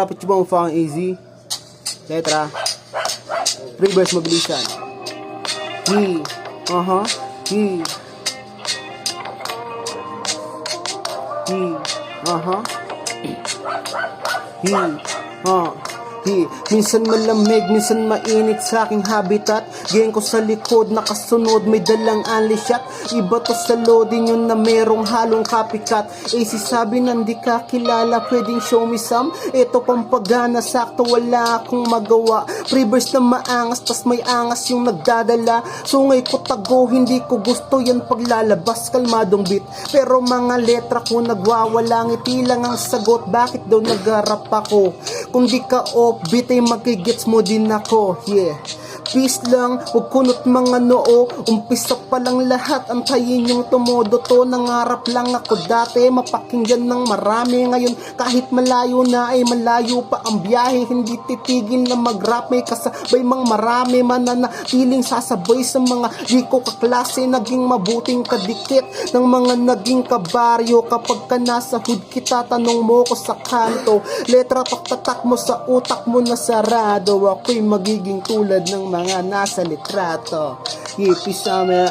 Dapat yung mga easy. Letra. Reverse mabilisan. He. He. He. He. Minsan malamig, minsan mainit sa aking habitat. Geng ko sa likod, nakasunod, may dalang unleash shot. Iba to sa loading yun na merong halong copycat. AC sabi na di ka kilala, pwedeng show me some. Ito pampagana, sakto wala akong magawa. Reverse na maangas, tas may angas yung nagdadala. Sungay ko tago, hindi ko gusto yan paglalabas. Kalmadong beat, pero mga letra ko nagwawala. Ngiti lang ang sagot, bakit daw nag-rap ako? Kung di ka offbeat ay magigets mo din ako. Yeah. Peace lang, huwag kunot mga noo. Umpisa pa lang lahat, antayin yung tumodo to. Nangarap lang ako dati, mapakinggan ng marami. Ngayon kahit malayo na ay malayo pa ang biyahe. Hindi titigil na mag-rap, may kasabay mang marami. Mananatiling sasabay sa mga di ko kaklase. Naging mabuting kadikit ng mga naging kabaryo. Kapag ka nasa hood kita, tanong mo ko sa kanto. Letra taktatak mo sa utak mo na sarado. Ako'y magiging tulad ng mga nasa litrato. Yippee summer.